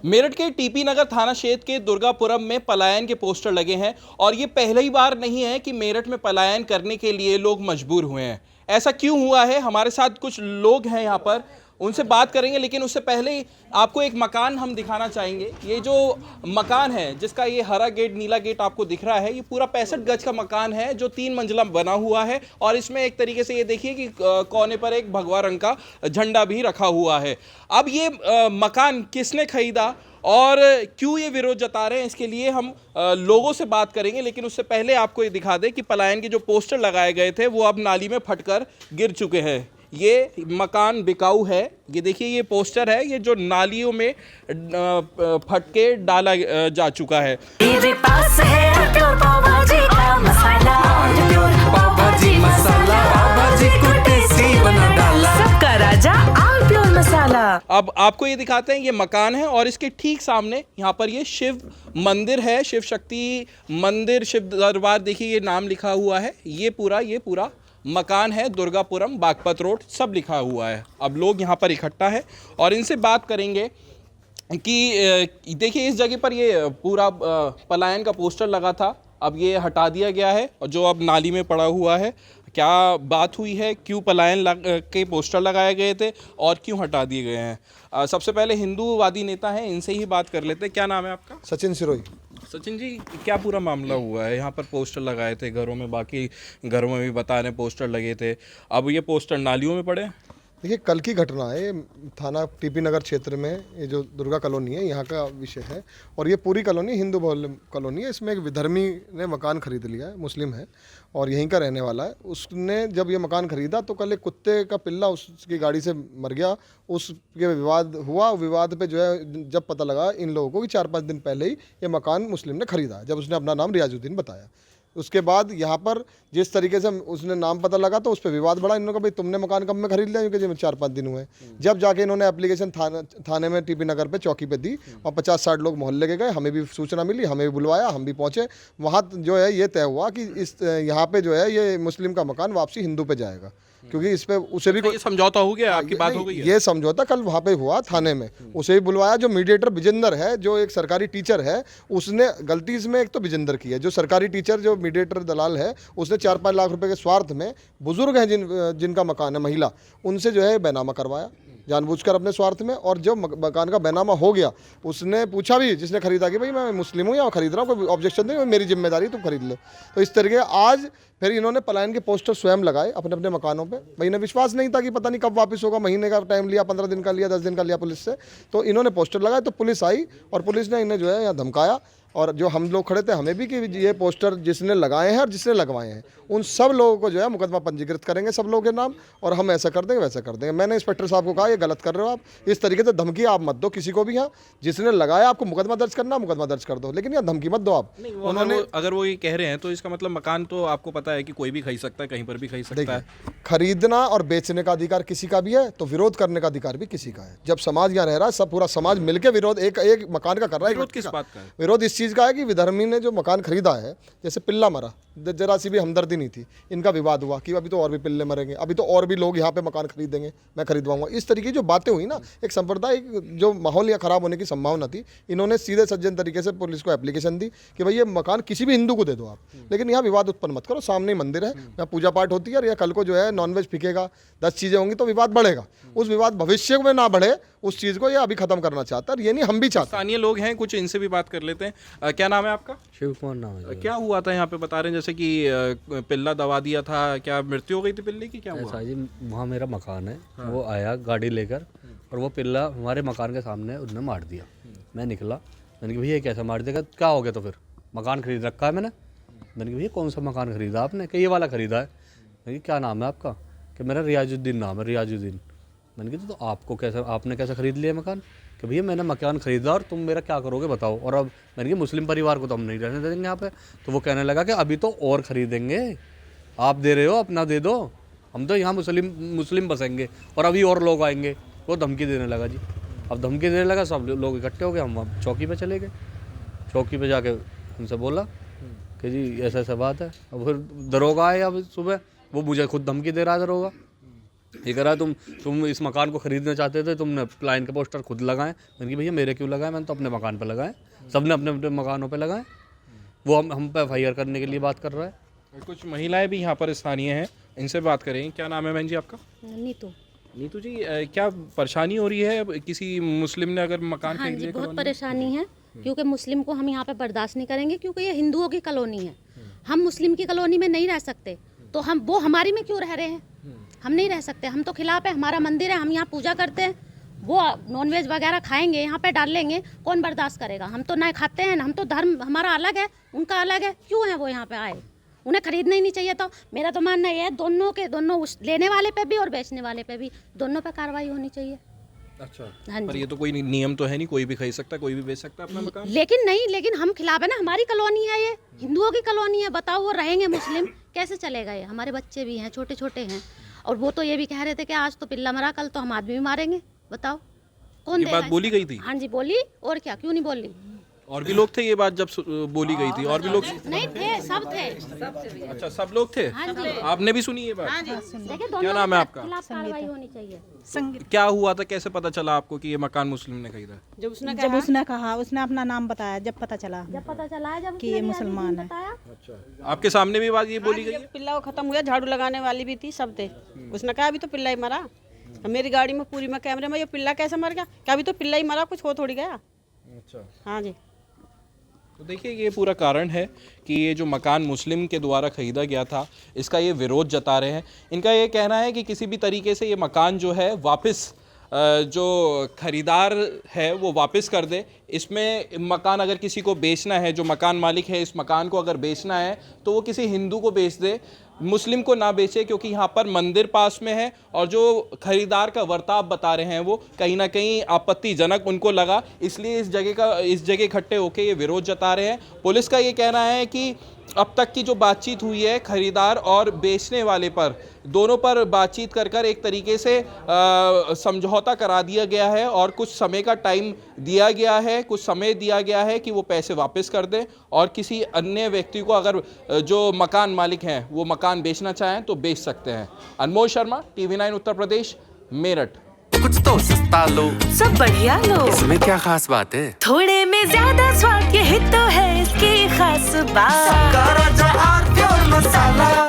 मेरठ के टीपी नगर थाना क्षेत्र के दुर्गापुरम में पलायन के पोस्टर लगे हैं और ये पहली बार नहीं है कि मेरठ में पलायन करने के लिए लोग मजबूर हुए हैं। ऐसा क्यों हुआ है, हमारे साथ कुछ लोग हैं यहाँ पर, उनसे बात करेंगे। लेकिन उससे पहले आपको एक मकान हम दिखाना चाहेंगे। ये जो मकान है जिसका ये हरा गेट नीला गेट आपको दिख रहा है, ये पूरा 65 गज का मकान है जो 3 मंजिला बना हुआ है। और इसमें एक तरीके से ये देखिए कि कोने पर एक भगवा रंग का झंडा भी रखा हुआ है। अब ये मकान किसने खरीदा और क्यों ये विरोध जता रहे हैं, इसके लिए हम लोगों से बात करेंगे। लेकिन उससे पहले आपको ये दिखा दें कि पलायन के जो पोस्टर लगाए गए थे वो अब नाली में फटकर गिर चुके हैं। ये मकान बिकाऊ है। ये देखिए, ये पोस्टर है, ये जो नालियों में फट के डाला जा चुका है। मेरे पास है प्योर पाव भाजी का मसाला, पाव भाजी मसाला, पाव भाजी को टेस्टी बना डाला, सबका राजा आल प्योर मसाला। अब आपको ये दिखाते हैं, ये मकान है और इसके ठीक सामने यहाँ पर ये शिव मंदिर है, शिव शक्ति मंदिर, शिव दरबार। देखिए ये नाम लिखा हुआ है। ये पूरा मकान है, दुर्गापुरम, बागपत रोड, सब लिखा हुआ है। अब लोग यहाँ पर इकट्ठा है और इनसे बात करेंगे कि देखिए इस जगह पर ये पूरा पलायन का पोस्टर लगा था, अब ये हटा दिया गया है और जो अब नाली में पड़ा हुआ है। क्या बात हुई है, क्यों पलायन के पोस्टर लगाए गए थे और क्यों हटा दिए गए हैं? सबसे पहले हिंदूवादी नेता हैं, इनसे ही बात कर लेते हैं। क्या नाम है आपका? सचिन सिरोही। सचिन जी, क्या पूरा मामला हुआ है? यहाँ पर पोस्टर लगाए थे घरों में, बाकी घरों में भी बता रहे पोस्टर लगे थे, अब ये पोस्टर नालियों में पड़े। देखिए, कल की घटना है, थाना टीपी नगर क्षेत्र में ये जो दुर्गा कॉलोनी है यहाँ का विषय है। और ये पूरी कॉलोनी हिंदू बहुल कॉलोनी है। इसमें एक विधर्मी ने मकान खरीद लिया है, मुस्लिम है और यहीं का रहने वाला है। उसने जब ये मकान खरीदा तो कल एक कुत्ते का पिल्ला उसकी गाड़ी से मर गया। उसके विवाद हुआ, विवाद पे जो है जब पता लगा इन लोगों को कि 4-5 दिन पहले ही ये मकान मुस्लिम ने खरीदा, जब उसने अपना नाम रियाजुद्दीन बताया। उसके बाद यहाँ पर जिस तरीके से उसने नाम पता लगा तो उस पर विवाद बढ़ा। इन्होंने कहा भाई तुमने मकान कब में खरीद लिया, क्योंकि जिसमें 4-5 दिन हुए। जब जाके इन्होंने एप्लीकेशन थाने में टीपी नगर पे चौकी पे दी और 50-60 लोग मोहल्ले के गए, हमें भी सूचना मिली, हमें भी बुलवाया, हम भी पहुँचे। वहाँ जो है ये तय हुआ कि इस यहाँ पे जो है ये मुस्लिम का मकान वापसी हिंदू पे जाएगा, क्योंकि इस पे उसे भी कोई समझौता हो गया, आपकी बात हो गई है? ये समझौता कल वहाँ पे हुआ थाने में, उसे भी बुलवाया। जो मीडिएटर विजेंदर है, जो एक सरकारी टीचर है, उसने गलती इसमें एक तो विजेंदर की है। जो सरकारी टीचर, जो मीडिएटर दलाल है, उसने 4-5 लाख रुपए के स्वार्थ में बुजुर्ग हैं जिनका मकान है, महिला, उनसे जो है बैनामा करवाया जानबूझकर अपने स्वार्थ में। और जब मकान का बैनामा हो गया, उसने पूछा भी जिसने खरीदा कि भाई मैं मुस्लिम हूँ या खरीद रहा हूँ, कोई ऑब्जेक्शन नहीं, मेरी जिम्मेदारी, तुम खरीद लो। तो इस तरीके आज फिर इन्होंने पलायन के पोस्टर स्वयं लगाए अपने अपने मकानों पे। भाई इन्हें विश्वास नहीं था कि पता नहीं कब वापस होगा, महीने का टाइम लिया, 15 दिन का लिया, 10 दिन का लिया पुलिस से। तो इन्होंने पोस्टर लगाए तो पुलिस आई और पुलिस ने इन्हें जो है यहाँ धमकाया। और जो हम लोग खड़े थे, हमें भी कि ये पोस्टर जिसने लगाए हैं और जिसने लगवाए हैं उन सब लोगों को जो है मुकदमा पंजीकृत करेंगे, सब लोगों के नाम, और हम ऐसा कर देंगे वैसा कर देंगे। मैंने इंस्पेक्टर साहब को कहा ये गलत कर रहे हो आप, इस तरीके से धमकी आप मत दो किसी को भी। यहाँ जिसने लगाया आपको मुकदमा दर्ज करना, मुकदमा दर्ज कर दो, लेकिन यहाँ धमकी मत दो आप। उन्होंने अगर वो ये कह रहे हैं तो इसका मतलब मकान तो आपको पता है कि कोई भी खरीद सकता है, कहीं पर भी खरीद सकता है। खरीदना और बेचने का अधिकार किसी का भी है, तो विरोध करने का अधिकार भी किसी का है। जब समाज यहाँ रह रहा है, सब पूरा समाज मिलकर विरोध एक मकान का कर रहा है। विरोध किस बात का है? विरोध इस चीज़ का है कि विधर्मी ने जो मकान खरीदा है, जैसे पिल्ला मरा, जरा सी भी हमदर्दी नहीं थी, इनका विवाद हुआ कि अभी तो और भी पिल्ले मरेंगे, अभी तो और भी लोग यहाँ पे मकान खरीदेंगे, मैं खरीदवाऊंगा। इस तरीके की जो बातें हुई ना, एक संप्रदाय, जो माहौल या खराब होने की संभावना थी, इन्होंने सीधे सज्जन तरीके से पुलिस को एप्लीकेशन दी कि भाई ये मकान किसी भी हिंदू को दे दो आप, लेकिन यहाँ विवाद उत्पन्न मत करो। सामने मंदिर है, यहाँ पूजा पाठ होती है, और या कल को जो है नॉनवेज फिकेगा, 10 चीज़ें होंगी तो विवाद बढ़ेगा। उस विवाद भविष्य में ना बढ़े, उस चीज़ को ये अभी खत्म करना चाहता है। ये नहीं, हम भी चाहते हैं। स्थानीय लोग हैं कुछ, इनसे भी बात कर लेते हैं। क्या नाम है आपका? शिव कुमार नाम है। क्या हुआ था यहाँ पे? बता रहे हैं जैसे कि पिल्ला दबा दिया था, क्या मृत्यु हो गई थी पिल्ले की, क्या हुआ? ऐसा जी, वहाँ मेरा मकान है। हाँ। वो आया गाड़ी लेकर और वो पिल्ला हमारे मकान के सामने उसने मार दिया। मैं निकला, मैंने कहा भैया कैसे मार देगा, क्या हो गया? तो फिर मकान खरीद रखा है मैंने कहा भैया कौन सा मकान खरीदा आपने? कि ये वाला खरीदा है। मैंने क्या नाम है आपका? कि मेरा रियाजुद्दीन नाम है, रियाजुद्दीन। मैंने कहा तो आपको कैसे, आपने कैसे खरीद लिया मकान? कि भैया मैंने मकान खरीदा और तुम मेरा क्या करोगे बताओ। और अब मैंने कहा मुस्लिम परिवार को तो हम नहीं रहने देंगे यहाँ पे। तो वो कहने लगा कि अभी तो और ख़रीदेंगे, आप दे रहे हो अपना दे दो, हम तो यहाँ मुस्लिम बसेंगे और अभी और लोग आएंगे। वो धमकी देने लगा जी। अब धमकी देने लगा, सब लोग इकट्ठे हो गए, हम अब चौकी पे चले गए। चौकी पे जाके उनसे बोला कि जी ऐसा ऐसा बात है। अब फिर दरोगा आए, अब सुबह वो मुझे खुद धमकी दे रहा है दरोगा ये कह रहा तुम इस मकान को खरीदना चाहते थे, तुमने पलायन के पोस्टर खुद लगाए। मैंने कहा भैया मेरे क्यों लगाए, मैंने तो अपने मकान पे लगाए, सबने अपने अपने मकानों पे लगाए। वो हम पे FIR करने के लिए बात कर रहा है। और कुछ महिलाएं भी यहाँ पर स्थानीय हैं, इनसे बात करें। क्या नाम है बहन जी आपका? नीतू। नीतू जी, क्या परेशानी हो रही है? किसी मुस्लिम ने अगर मकान हाँ खरीद जी, लिया बहुत कॉलोनी में? परेशानी है, क्योंकि मुस्लिम को हम यहाँ पे बर्दाश्त नहीं करेंगे, क्योंकि ये हिंदुओं की कॉलोनी है। हम मुस्लिम की कॉलोनी में नहीं रह सकते, तो हम वो हमारी में क्यों रह रहे हैं? हम नहीं रह सकते, हम तो खिलाफ है। हमारा मंदिर है, हम यहाँ पूजा करते हैं, वो नॉनवेज वगैरह खाएंगे, यहाँ पे डाल लेंगे, कौन बर्दाश्त करेगा? हम तो ना खाते हैं, हम तो धर्म हमारा अलग है, उनका अलग है, क्यों है वो यहाँ पे आए? उन्हें खरीदना ही नहीं चाहिए। तो मेरा तो मानना ये है, दोनों के दोनों, उस लेने वाले पे भी और बेचने वाले पे भी, दोनों पे कार्रवाई होनी चाहिए। अच्छा, हाँ पर जी। ये तो कोई नियम तो है नहीं, कोई भी खरीद सकता है, कोई भी बेच सकता है अपना मकान। लेकिन हम खिलाफ है ना, हमारी कॉलोनी है, ये हिंदुओं की कॉलोनी है। बताओ, वो रहेंगे मुस्लिम, कैसे चलेगा ये? हमारे बच्चे भी हैं, छोटे छोटे हैं, और वो तो ये भी कह रहे थे कि आज तो पिल्ला मरा, कल तो हम आदमी भी मारेंगे। बताओ कौन ये देगा बात बोली इसका? गई थी? हाँ जी बोली, और क्या, क्यों नहीं बोली? और भी लोग थे ये बात जब बोली गई थी? और भी लोग? नहीं थे, सब थे। अच्छा, सब लोग थे। हाँ जी। आपने भी सुनी ये बात? देखिए, क्या दोनों नाम है आपका? खिलाफ कार्रवाई होनी चाहिए। क्या हुआ था, कैसे पता चला आपको कि ये मकान मुस्लिम ने खरीदा? जब उसने कहा, उसने अपना नाम बताया, जब पता चला जब पता चला है, जब कि ये मुसलमान है। बताया। अच्छा, आपके सामने भी बात ये बोली गई है? पिल्ला वो खत्म हुआ, झाड़ू लगाने वाली भी थी, सब थे। उसने कहा अभी तो पिल्ला ही मरा। मेरी गाड़ी में पूरी में कैमरे में, ये पिल्ला कैसे मर गया? क्या अभी तो पिल्ला ही मरा, कुछ हो थोड़ी गया। अच्छा, हाँ जी। तो देखिए ये पूरा कारण है कि ये जो मकान मुस्लिम के द्वारा ख़रीदा गया था, इसका ये विरोध जता रहे हैं। इनका ये कहना है कि किसी भी तरीके से ये मकान जो है वापस जो ख़रीदार है वो वापस कर दे। इसमें मकान अगर किसी को बेचना है, जो मकान मालिक है, इस मकान को अगर बेचना है तो वो किसी हिंदू को बेच दे, मुस्लिम को ना बेचे, क्योंकि यहाँ पर मंदिर पास में है और जो खरीदार का बर्ताव बता रहे हैं वो कहीं ना कहीं आपत्तिजनक उनको लगा, इसलिए इस जगह इकट्ठे होकर ये विरोध जता रहे हैं। पुलिस का ये कहना है कि अब तक की जो बातचीत हुई है खरीदार और बेचने वाले पर, दोनों पर बातचीत कर एक तरीके से समझौता करा दिया गया है और कुछ समय का टाइम दिया गया है, कुछ समय दिया गया है कि वो पैसे वापस कर दें और किसी अन्य व्यक्ति को अगर जो मकान मालिक हैं वो मकान बेचना चाहें तो बेच सकते हैं। अनमोल शर्मा, TV9 उत्तर प्रदेश, मेरठ। कुछ तो सस्ता लो, सब बढ़िया लो, इसमें क्या खास बात है? थोड़े में ज्यादा स्वाद, यही तो है इसकी खास बात। राजा और प्योर मसाला।